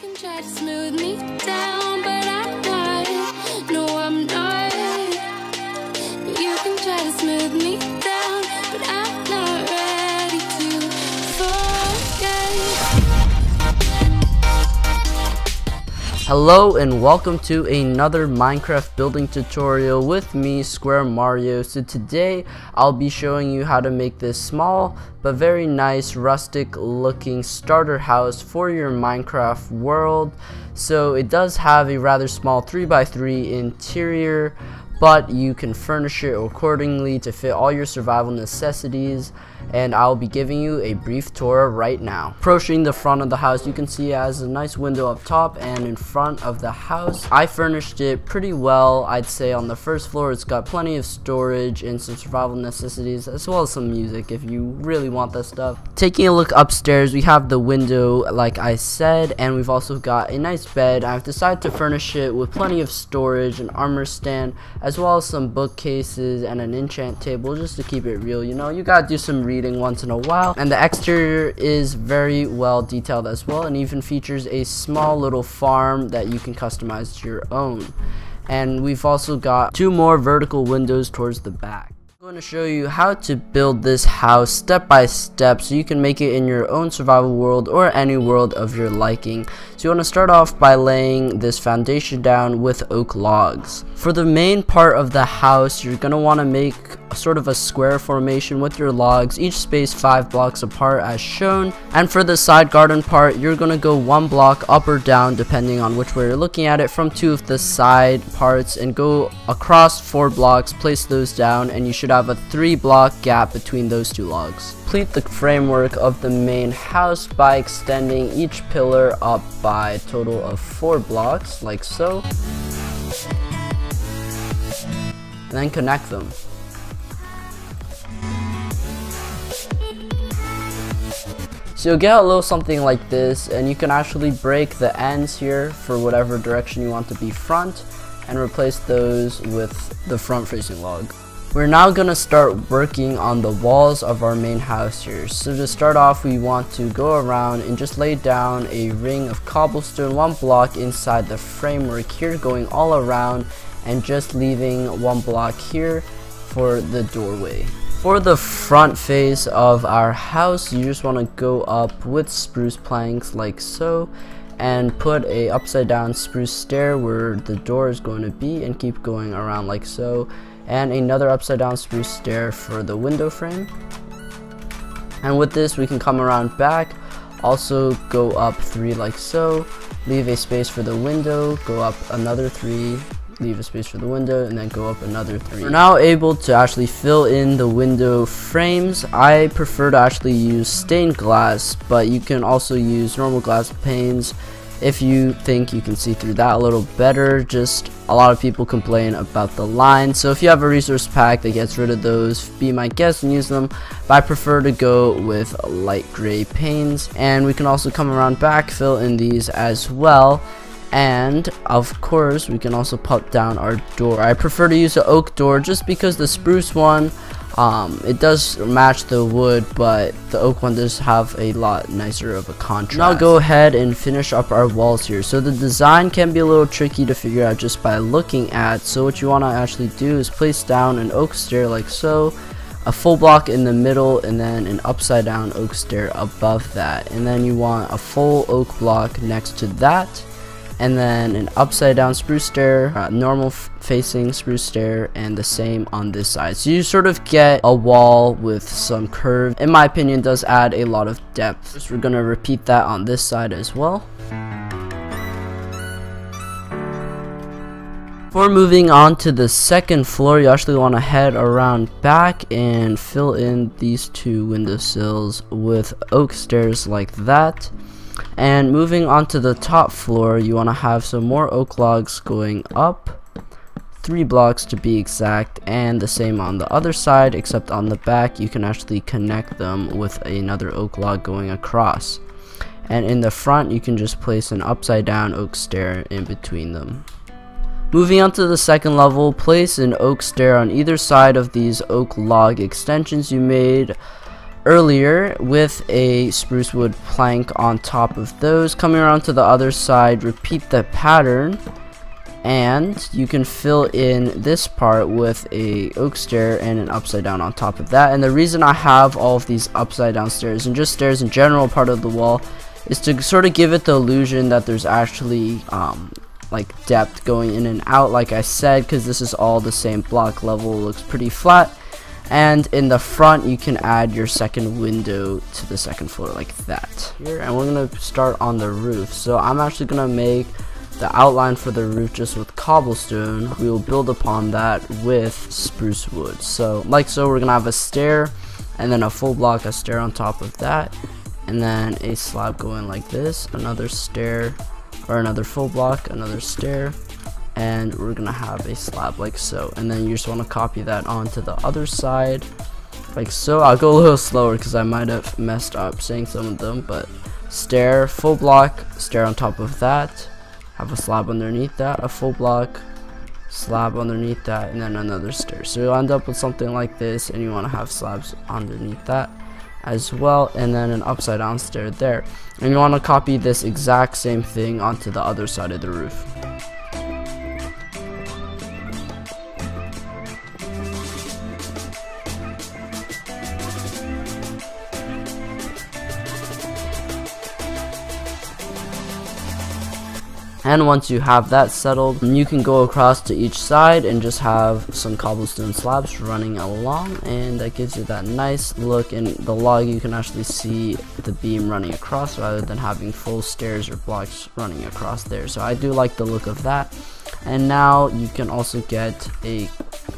can try to smooth me down, but I'm not. No, I'm not. You can try to smooth me down, but I'm not ready to forget. Hello and welcome to another Minecraft building tutorial with me, Square Mario. So today I'll be showing you how to make this small but very nice rustic looking starter house for your Minecraft world. So it does have a rather small 3x3 interior, but you can furnish it accordingly to fit all your survival necessities, and I'll be giving you a brief tour right now. Approaching the front of the house, you can see it has a nice window up top and in front of the house. I furnished it pretty well. I'd say on the first floor it's got plenty of storage and some survival necessities, as well as some music if you really want that stuff. Taking a look upstairs, we have the window like I said, and we've also got a nice bed. I've decided to furnish it with plenty of storage, an armor stand, as well as some bookcases and an enchant table, just to keep it real. You know, you gotta do some reading once in a while. And the exterior is very well detailed as well, and even features a small little farm that you can customize to your own. And we've also got two more vertical windows towards the back. I'm going to show you how to build this house step by step so you can make it in your own survival world or any world of your liking. So you want to start off by laying this foundation down with oak logs. For the main part of the house, you're going to want to make sort of a square formation with your logs, each spaced 5 blocks apart as shown. And for the side garden part, you're going to go 1 block up or down depending on which way you're looking at it from 2 of the side parts, and go across 4 blocks, place those down, and you should have a 3 block gap between those 2 logs. Complete the framework of the main house by extending each pillar up by a total of 4 blocks like so, and then connect them. So you'll get a little something like this, and you can actually break the ends here for whatever direction you want to be front and replace those with the front facing log. We're now going to start working on the walls of our main house here. So to start off, we want to go around and just lay down a ring of cobblestone 1 block inside the framework here, going all around, and just leaving 1 block here for the doorway. For the front face of our house, you just want to go up with spruce planks like so, and put a upside down spruce stair where the door is going to be, and keep going around like so, and another upside down spruce stair for the window frame. And with this, we can come around back, also go up 3 like so, leave a space for the window, go up another 3, leave a space for the window, and then go up another 3. We're now able to actually fill in the window frames. I prefer to actually use stained glass, but you can also use normal glass panes if you think you can see through that a little better. Just a lot of people complain about the line, so if you have a resource pack that gets rid of those, be my guest and use them, but I prefer to go with light gray panes. And we can also come around back, fill in these as well. And of course, we can also put down our door. I prefer to use an oak door just because the spruce one, it does match the wood, but the oak one does have a lot nicer of a contrast. Now go ahead and finish up our walls here. So the design can be a little tricky to figure out just by looking at. So what you want to actually do is place down an oak stair like so, a full block in the middle, and then an upside down oak stair above that. And then you want a full oak block next to that, and then an upside down spruce stair, normal facing spruce stair, and the same on this side. So you sort of get a wall with some curve. In my opinion, does add a lot of depth. So we're going to repeat that on this side as well. Before moving on to the second floor, you actually want to head around back and fill in these 2 windowsills with oak stairs like that. And moving on to the top floor, you want to have some more oak logs going up 3 blocks to be exact, and the same on the other side, except on the back you can actually connect them with another oak log going across. And in the front, you can just place an upside down oak stair in between them. Moving on to the second level, place an oak stair on either side of these oak log extensions you made. earlier with a spruce wood plank on top of those. Coming around to the other side, repeat the pattern, and you can fill in this part with a oak stair and an upside down on top of that. And the reason I have all of these upside down stairs and just stairs in general part of the wall is to sort of give it the illusion that there's actually like depth going in and out, like I said, because this is all the same block level. It looks pretty flat. And in the front you can add your second window to the second floor like that here. And we're gonna start on the roof. So I'm actually gonna make the outline for the roof just with cobblestone. We will build upon that with spruce wood. So like so, we're gonna have a stair and then a full block, a stair on top of that, and then a slab going like this, another stair, or another full block, another stair, and we're gonna have a slab like so. And then you just want to copy that onto the other side like so. I'll go a little slower because I might have messed up saying some of them, but stair, full block, stair on top of that, have a slab underneath that, a full block, slab underneath that, and then another stair. So you'll end up with something like this, and you want to have slabs underneath that as well, and then an upside down stair there. And you want to copy this exact same thing onto the other side of the roof. And once you have that settled, you can go across to each side and just have some cobblestone slabs running along, and that gives you that nice look. In the log you can actually see the beam running across rather than having full stairs or blocks running across there. So I do like the look of that. And now you can also get a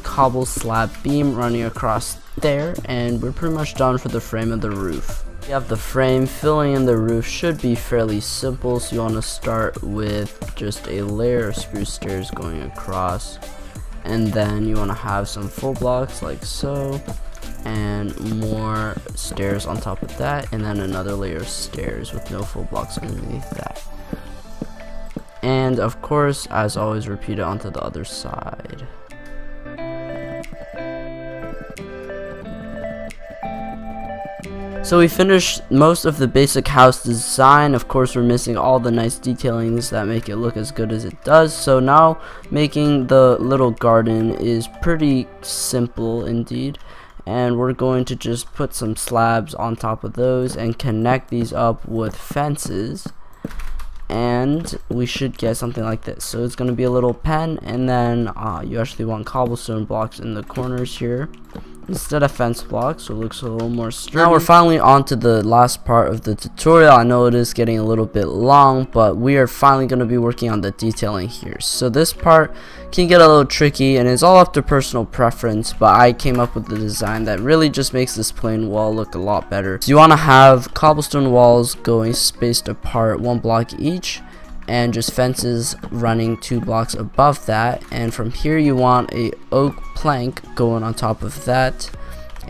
cobble slab beam running across there, and we're pretty much done for the frame of the roof. You have the frame. Filling in the roof should be fairly simple, so you want to start with just a layer of spruce stairs going across, and then you want to have some full blocks like so, and more stairs on top of that, and then another layer of stairs with no full blocks underneath that. And of course, as always, repeat it onto the other side. So we finished most of the basic house design. Of course, we're missing all the nice detailings that make it look as good as it does. So now making the little garden is pretty simple indeed. And we're going to just put some slabs on top of those and connect these up with fences. And we should get something like this. So it's going to be a little pen, and then you actually want cobblestone blocks in the corners here instead of fence blocks, so it looks a little more sturdy. Now we're finally on to the last part of the tutorial. I know it is getting a little bit long, but we are finally going to be working on the detailing here. So this part can get a little tricky, and it's all up to personal preference, but I came up with the design that really just makes this plain wall look a lot better. So you want to have cobblestone walls going spaced apart 1 block each, and just fences running 2 blocks above that. And from here you want a oak plank going on top of that,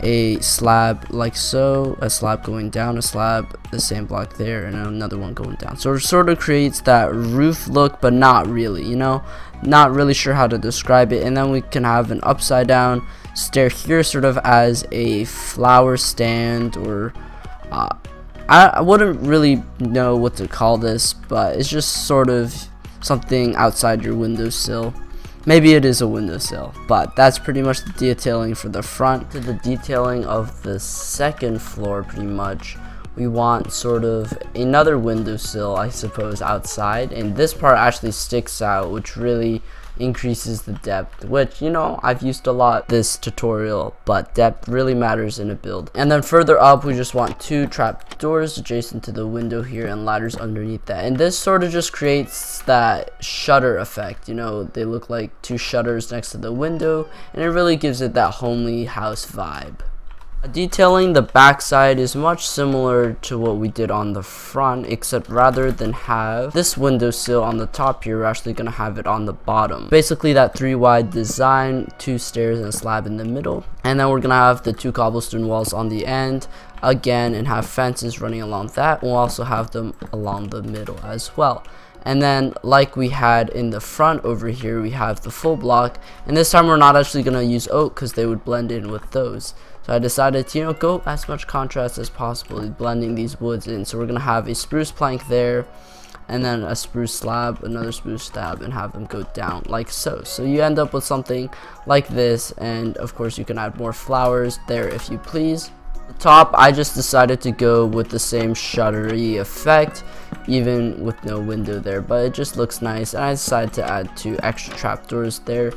a slab like so, a slab going down, a slab the same block there, and another one going down. So it sort of creates that roof look, but not really, you know, not really sure how to describe it. And then we can have an upside down stair here, sort of as a flower stand, or I wouldn't really know what to call this, but it's just sort of something outside your windowsill. Maybe it is a windowsill, but that's pretty much the detailing for the front. To the detailing of the second floor, pretty much, we want sort of another windowsill, I suppose, outside. And this part actually sticks out, which really increases the depth, which, you know, I've used a lot this tutorial, but depth really matters in a build. And then further up, we just want 2 trap doors adjacent to the window here and ladders underneath that. And this sort of just creates that shutter effect, you know, they look like 2 shutters next to the window, and it really gives it that homely house vibe. Detailing the backside is much similar to what we did on the front, except rather than have this windowsill on the top here, we're actually going to have it on the bottom. Basically that 3 wide design, 2 stairs and a slab in the middle, and then we're going to have the 2 cobblestone walls on the end again, and have fences running along that. We'll also have them along the middle as well. And then, like we had in the front over here, we have the full block, and this time we're not actually going to use oak because they would blend in with those. So So I decided to, you know, go as much contrast as possible, blending these woods in. So we're gonna have a spruce plank there, and then a spruce slab, another spruce slab, and have them go down like so. So you end up with something like this, and of course you can add more flowers there if you please. The top, I just decided to go with the same shuttery effect, even with no window there, but it just looks nice, and I decided to add 2 extra trapdoors there.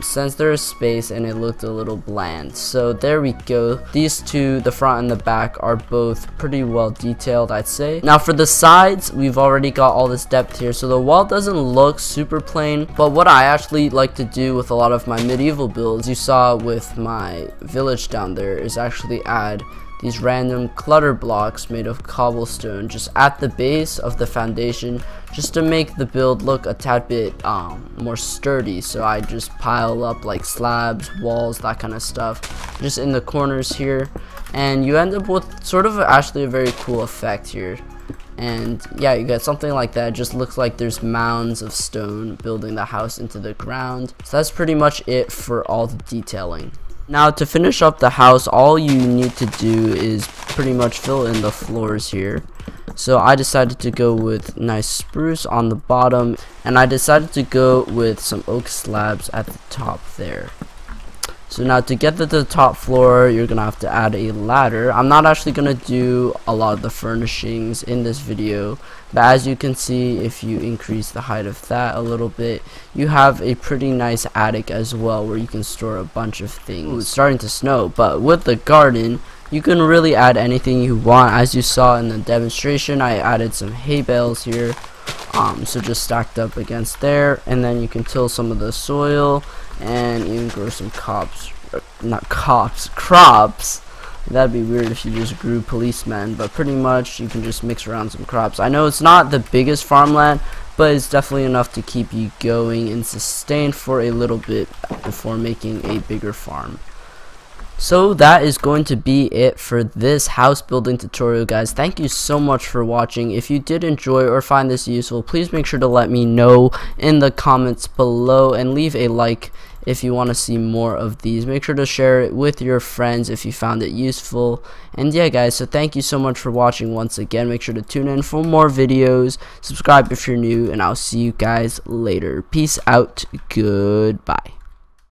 Since there is space and it looked a little bland. So there we go. These two, the front and the back, are both pretty well detailed, I'd say. Now for the sides, we've already got all this depth here, so the wall doesn't look super plain, but what I actually like to do with a lot of my medieval builds, you saw with my village down there, is actually add these random clutter blocks made of cobblestone just at the base of the foundation, just to make the build look a tad bit more sturdy. So I just pile up like slabs, walls, that kind of stuff just in the corners here, and you end up with sort of actually a very cool effect here. And yeah, you get something like that. It just looks like there's mounds of stone building the house into the ground. So that's pretty much it for all the detailing. Now to finish up the house, all you need to do is pretty much fill in the floors here. So I decided to go with nice spruce on the bottom, and I decided to go with some oak slabs at the top there. So now to get to the top floor, you're gonna have to add a ladder. I'm not actually gonna do a lot of the furnishings in this video, but as you can see, if you increase the height of that a little bit, you have a pretty nice attic as well, where you can store a bunch of things. Ooh, it's starting to snow, but with the garden, you can really add anything you want. As you saw in the demonstration, I added some hay bales here, so just stacked up against there, and then you can till some of the soil and even grow some crops. That'd be weird if you just grew policemen, but pretty much you can just mix around some crops. I know it's not the biggest farmland, but it's definitely enough to keep you going and sustained for a little bit before making a bigger farm. So that is going to be it for this house building tutorial, guys. Thank you so much for watching. If you did enjoy or find this useful, please make sure to let me know in the comments below, and leave a like if you want to see more of these. Make sure to share it with your friends if you found it useful. And yeah, guys, so thank you so much for watching once again. Make sure to tune in for more videos, subscribe if you're new, and I'll see you guys later. Peace out, goodbye.